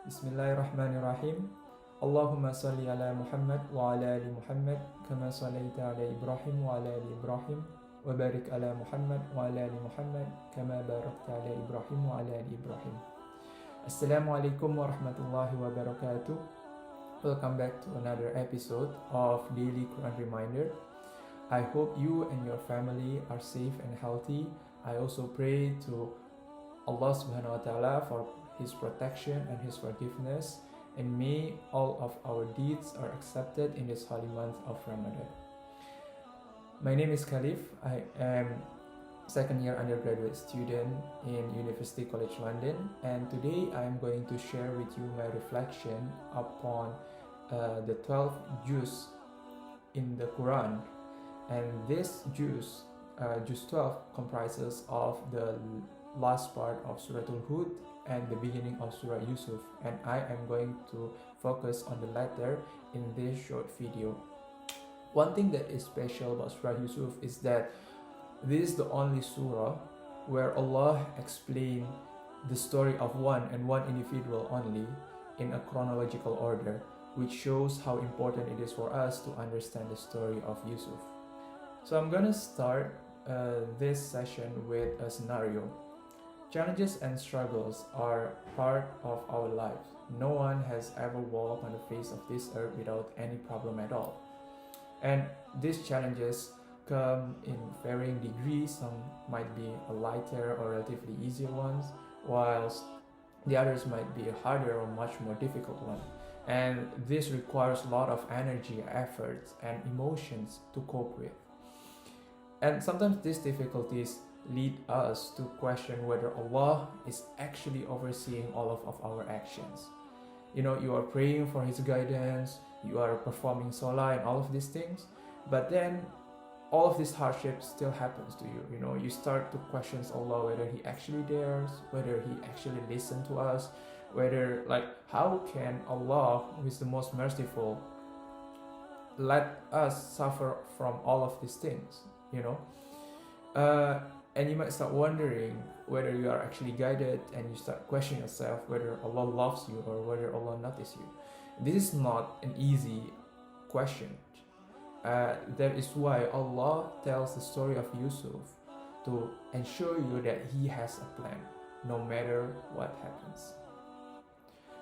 Bismillahirrahmanirrahim. Allahumma salli ala Muhammad wa ala ali Muhammad kama sallaita ala Ibrahim wa ala ali Ibrahim wa barik ala Muhammad wa ala ali Muhammad kama barakta ala Ibrahim wa ala ali Ibrahim. Assalamualaikum warahmatullahi wabarakatuh. Welcome back to another episode of Daily Quran Reminder. I hope you and your family are safe and healthy. I also pray to Allah subhanahu wa ta'ala for His protection and His forgiveness, and may all of our deeds are accepted in this holy month of Ramadan. My name is Khalif. I am second year undergraduate student in University College London, and today I am going to share with you my reflection upon the 12 juz in the Quran. And this juz 12 comprises of the last part of Surah Hud and the beginning of Surah Yusuf, and I am going to focus on the latter in this short video. One thing that is special about Surah Yusuf is that this is the only surah where Allah explained the story of one individual only in a chronological order, which shows how important it is for us to understand the story of Yusuf. So I'm gonna start this session with a scenario. Challenges and struggles are part of our lives. No one has ever walked on the face of this earth without any problem at all. And these challenges come in varying degrees. Some might be a lighter or relatively easier ones, whilst the others might be a harder or much more difficult one. And this requires a lot of energy, efforts, and emotions to cope with. And sometimes these difficulties lead us to question whether Allah is actually overseeing all of our actions. You know, you are praying for His guidance, you are performing salah and all of these things, but then all of these hardships still happens to you. You know, you start to question Allah, whether He actually dares, whether He actually listens to us, whether, like, how can Allah, who is the most merciful, let us suffer from all of these things, you know? And you might start wondering whether you are actually guided, and you start questioning yourself whether Allah loves you or whether Allah notices you. This is not an easy question. That is why Allah tells the story of Yusuf to ensure you that He has a plan, no matter what happens.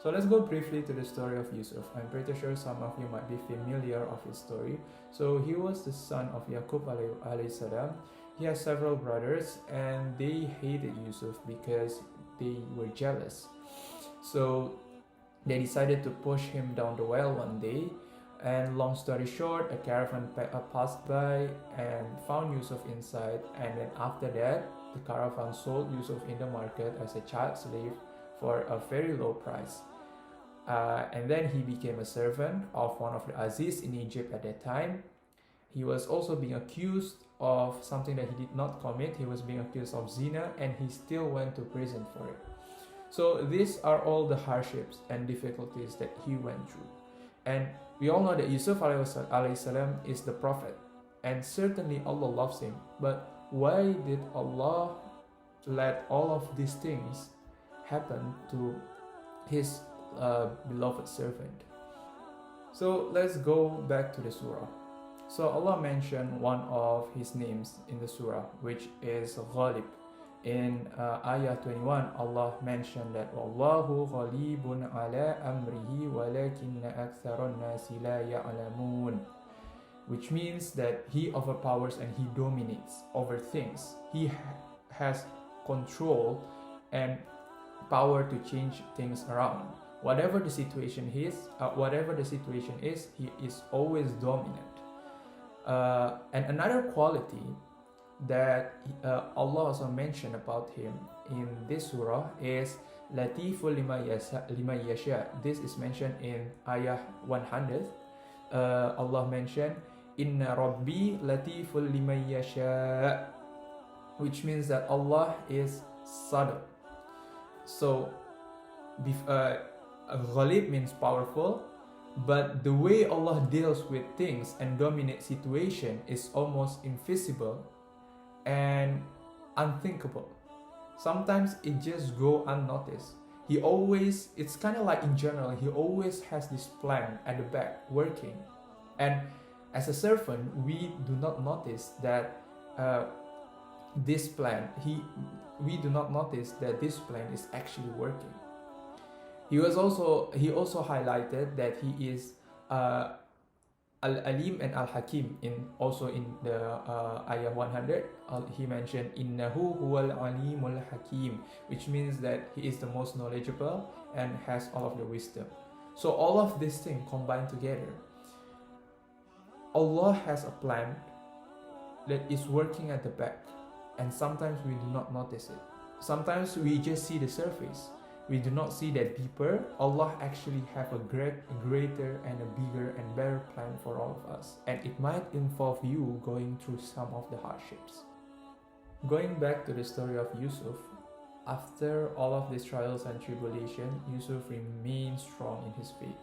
So let's go briefly to the story of Yusuf. I'm pretty sure some of you might be familiar of his story. So he was the son of Yaqub alayhi salam. He has several brothers, and they hated Yusuf because they were jealous. So they decided to push him down the well one day, and long story short, a caravan passed by and found Yusuf inside, and then after that, the caravan sold Yusuf in the market as a child slave for a very low price. And then he became a servant of one of the Aziz in Egypt at that time. He was also being accused of something that he did not commit. He was being accused of zina, and he still went to prison for it. So these are all the hardships and difficulties that he went through. And we all know that Yusuf alayhi salam is the prophet, and certainly Allah loves him. But why did Allah let all of these things happen to His beloved servant? So let's go back to the surah. So Allah mentioned one of His names in the surah, which is Ghalib. In ayah 21, Allah mentioned that Wallahu ghalibun ala amrihi walakinna aktharan nasi la ya'lamun, which means that He overpowers and He dominates over things. He has control and power to change things around. Whatever the situation is, He is always dominant. And another quality that Allah also mentioned about Him in this surah is Latiful lima yasha. This is mentioned in ayah 100. Allah mentioned Inna Rabbi Latiful lima yasha, which means that Allah is subtle. So Ghalib means powerful, but the way Allah deals with things and dominates situation is almost invisible and unthinkable. Sometimes it just go unnoticed. he always, it's kind of like in general, he always has this plan at the back working. And as a servant, we do not notice that this plan, we do not notice that this plan is actually working. He also highlighted that he is Al-Alim and Al-Hakim, also in the ayah 100. He mentioned innahu huwal alimul hakim, which means that he is the most knowledgeable and has all of the wisdom. So all of these things combined together, Allah has a plan that is working at the back, and sometimes we do not notice it. Sometimes we just see the surface. We do not see that deeper. Allah actually have a greater and a bigger and better plan for all of us, and it might involve you going through some of the hardships. Going back to the story of Yusuf, after all of these trials and tribulation, Yusuf remained strong in his faith.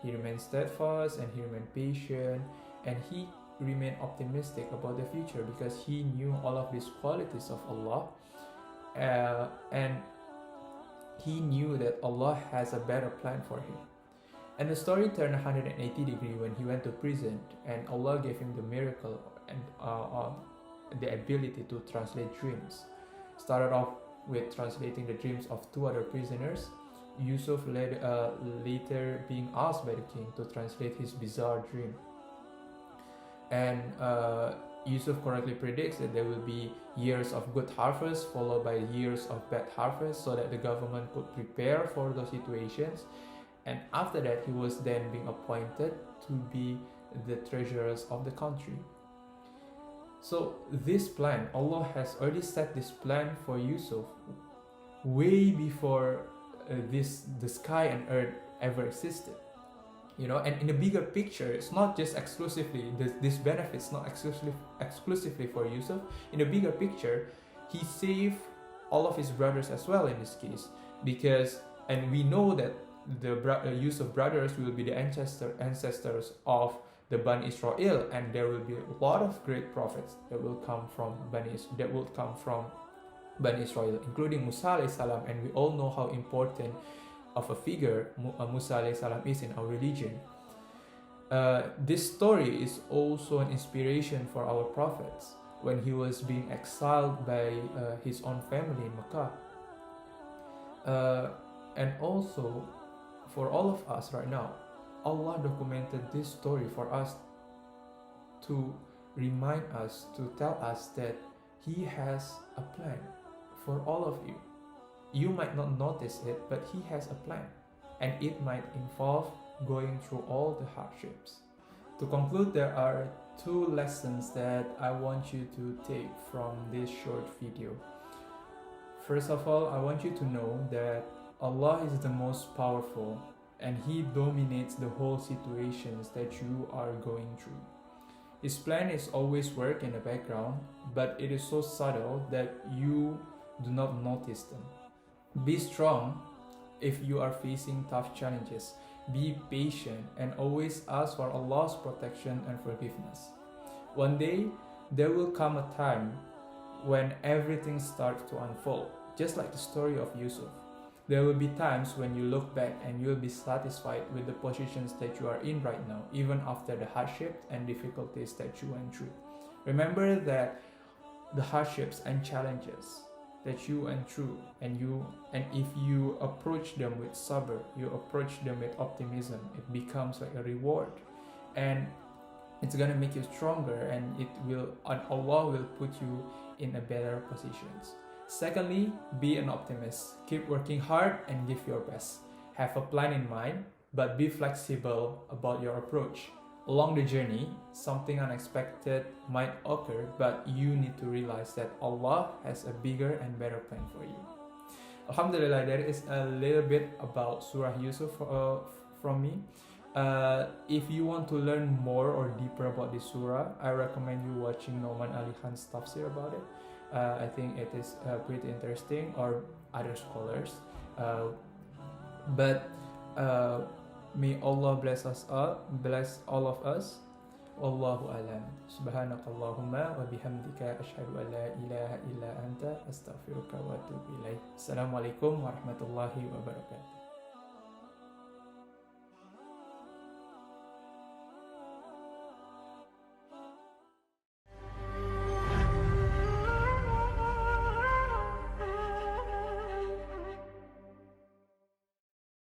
He remained steadfast and he remained patient, and he remained optimistic about the future because he knew all of these qualities of Allah, and he knew that Allah has a better plan for him. And the story turned 180 degrees when he went to prison, and Allah gave him the miracle and the ability to translate dreams. Started off with translating the dreams of 2 other prisoners. Yusuf later being asked by the king to translate his bizarre dream. And Yusuf correctly predicts that there will be years of good harvest followed by years of bad harvest, so that the government could prepare for those situations. And after that, he was then being appointed to be the treasurers of the country. So this plan, Allah has already set this plan for Yusuf way before the sky and earth ever existed. And in the bigger picture, it's not just exclusively this benefits not exclusively for Yusuf. In the bigger picture, he saved all of his brothers as well in this case, and we know that the Yusuf brothers will be the ancestors of the Bani Israel, and there will be a lot of great prophets that will come from Bani Israel, including Musa alayhi salam, and we all know how important of a figure Musa alayhi salam is in our religion. This story is also an inspiration for our prophets when he was being exiled by his own family in Mecca. And also for all of us right now, Allah documented this story for us to remind us, to tell us that He has a plan for all of you. You might not notice it, but He has a plan, and it might involve going through all the hardships. To conclude, there are 2 lessons that I want you to take from this short video. First of all, I want you to know that Allah is the most powerful, and He dominates the whole situations that you are going through. His plan is always work in the background, but it is so subtle that you do not notice them. Be strong if you are facing tough challenges. Be patient and always ask for Allah's protection and forgiveness. One day, there will come a time when everything starts to unfold, just like the story of Yusuf. There will be times when you look back and you will be satisfied with the positions that you are in right now, even after the hardships and difficulties that you went through. Remember that the hardships and challenges that you went through, and if you approach them with sabr, you approach them with optimism, it becomes like a reward, and it's gonna make you stronger, and Allah will put you in a better positions. Secondly, be an optimist. Keep working hard and give your best. Have a plan in mind, but be flexible about your approach. Along the journey, something unexpected might occur, but you need to realize that Allah has a bigger and better plan for you. Alhamdulillah, that is a little bit about Surah Yusuf from me. If you want to learn more or deeper about this surah, I recommend you watching Noman Ali Khan's tafsir about it. I think it is pretty interesting, or other scholars. But may Allah bless all of us. Wallahu alam. Subhanakallahumma wa bihamdika asyhadu an la ilaha illa anta astaghfiruka wa atubu ilaik. Assalamualaikum warahmatullahi wabarakatuh.